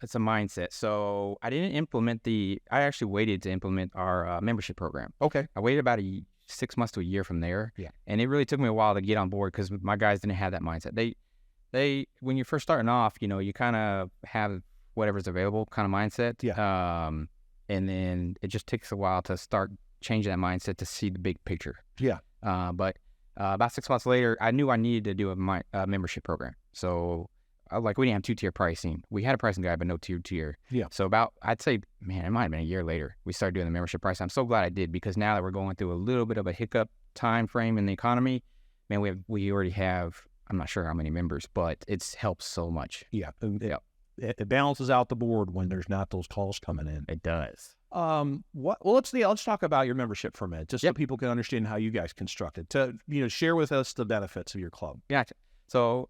It's a mindset. So I didn't implement I actually waited to implement our membership program. Okay. I waited about 6 months to a year from there. Yeah. And it really took me a while to get on board because my guys didn't have that mindset. When you're first starting off, you kind of have whatever's available kind of mindset. Yeah. And then it just takes a while to start changing that mindset to see the big picture. Yeah. But about 6 months later, I knew I needed to do a membership program. So we didn't have two-tier pricing. We had a pricing guide, but no tier. Yeah. So I'd say, man, it might have been a year later, we started doing the membership price. I'm so glad I did, because now that we're going through a little bit of a hiccup time frame in the economy, man, we already have, I'm not sure how many members, but it's helped so much. Yeah. Yeah. It balances out the board when there's not those calls coming in. It does. Well, let's talk about your membership for a minute, just so people can understand how you guys construct it. To share with us the benefits of your club. Gotcha. So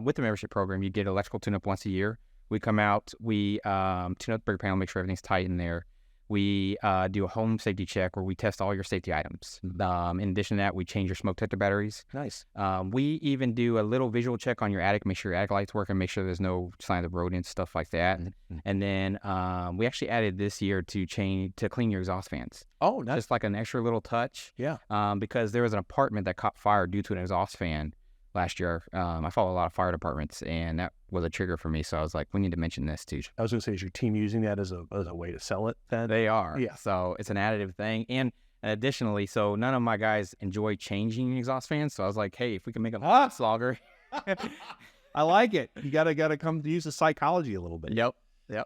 with the membership program, you get electrical tune-up once a year. We come out, we tune up the breaker panel, make sure everything's tight in there. We do a home safety check where we test all your safety items. In addition to that, we change your smoke detector batteries. Nice. We even do a little visual check on your attic, make sure your attic lights work, and make sure there's no signs of rodents, stuff like that. Mm-hmm. And then we actually added this year to clean your exhaust fans. Oh, nice. Just like an extra little touch. Yeah. Because there was an apartment that caught fire due to an exhaust fan last year. I follow a lot of fire departments, and that was a trigger for me. So I was like, we need to mention this too. I was going to say, is your team using that as a way to sell it then? They are. Yeah. So it's an additive thing. And additionally, so none of my guys enjoy changing exhaust fans. So I was like, hey, if we can make them last longer. I like it. You gotta come to use the psychology a little bit. Yep.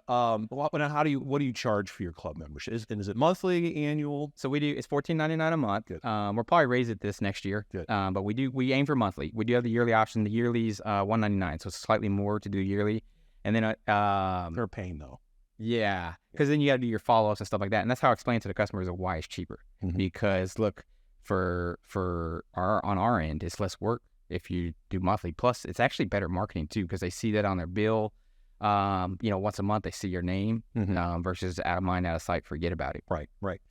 What do you charge for your club membership? Is it monthly, annual? So it's $14.99 a month. Good. We'll probably raise it this next year. Good. But we aim for monthly. We do have the yearly option. The yearly's $199, so it's slightly more to do yearly. And then they're a pain though. Yeah, because then you got to do your follow-ups and stuff like that. And that's how I explain to the customers of why it's cheaper. Mm-hmm. Because look, on our end, it's less work if you do monthly. Plus, it's actually better marketing too, because they see that on their bill. Once a month they see your name, versus out of mind, out of sight, forget about it. Right.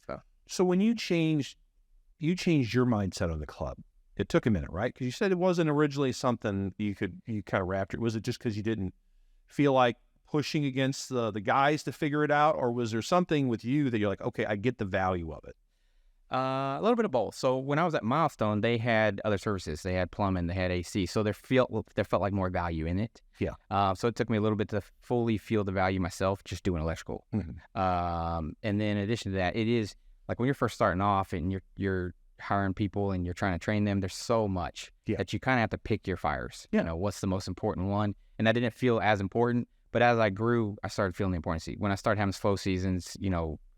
So when you changed your mindset on the club, it took a minute, right? Because you said it wasn't originally something you kind of wrapped it. Was it just because you didn't feel like pushing against the guys to figure it out, or was there something with you that you're like, okay, I get the value of it? A little bit of both. So when I was at Milestone, they had other services. They had plumbing, they had AC. So there felt like more value in it. Yeah. So it took me a little bit to fully feel the value myself, just doing electrical. Mm-hmm. And then in addition to that, it is like when you're first starting off and you're hiring people and you're trying to train them, there's so much that you kind of have to pick your fires. Yeah. What's the most important one? And that didn't feel as important. But as I grew, I started feeling the importance. When I started having slow seasons,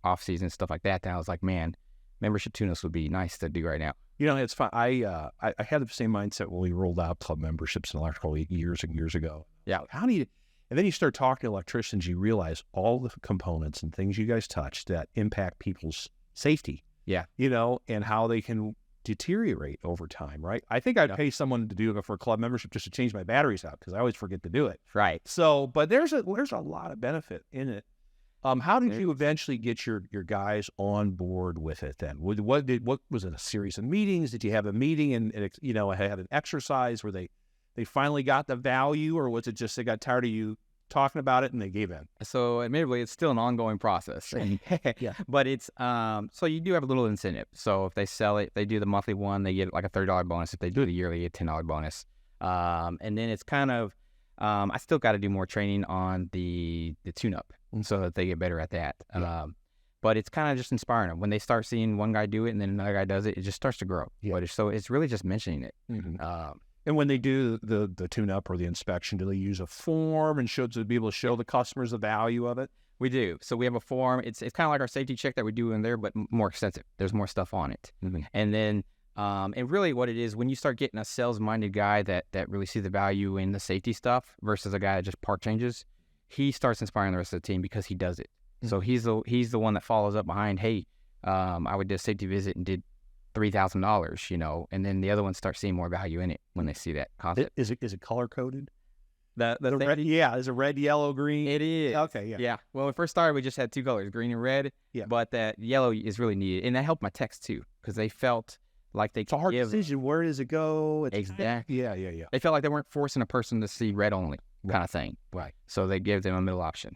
off seasons, stuff like that, then I was like, man, membership tune-ups would be nice to do right now. It's fun. I had the same mindset when we rolled out club memberships in electrical years and years ago. Yeah. And then you start talking to electricians, you realize all the components and things you guys touch that impact people's safety. Yeah. And how they can deteriorate over time, right? I think I'd pay someone to do it for a club membership just to change my batteries out, because I always forget to do it. Right. So, but there's a lot of benefit in it. How did you eventually get your guys on board with it then? What was it, a series of meetings? Did you have a meeting and had an exercise where they finally got the value, or was it just they got tired of you talking about it and they gave in? So admittedly, it's still an ongoing process. Yeah. But it's so you do have a little incentive. So if they sell it, they do the monthly one, they get like a $30 bonus. If they do the yearly, a $10 bonus. And then it's kind of I still got to do more training on the tune-up so that they get better at that. Yeah. But it's kind of just inspiring them. When they start seeing one guy do it and then another guy does it, it just starts to grow. Yeah. So it's really just mentioning it. Mm-hmm. And when they do the tune-up or the inspection, do they use a form and to be able to show the customers the value of it? We do. So we have a form. It's kind of like our safety check that we do in there, but more extensive. There's more stuff on it. Mm-hmm. And then, and really what it is, when you start getting a sales-minded guy that really sees the value in the safety stuff versus a guy that just part changes, he starts inspiring the rest of the team because he does it. Mm-hmm. So he's the one that follows up behind, hey, I would do a safety visit and did $3,000, and then the other ones start seeing more value in it when they see that concept. Is it color-coded? The red, is it red, yellow, green? It is. Okay, yeah. Yeah. When we first started, we just had two colors, green and red. Yeah. But that yellow is really needed. And that helped my techs too, because they felt like they It's a hard decision. Where does it go? Exactly. Yeah. They felt like they weren't forcing a person to see red only kind of thing. Right. So they give them a middle option.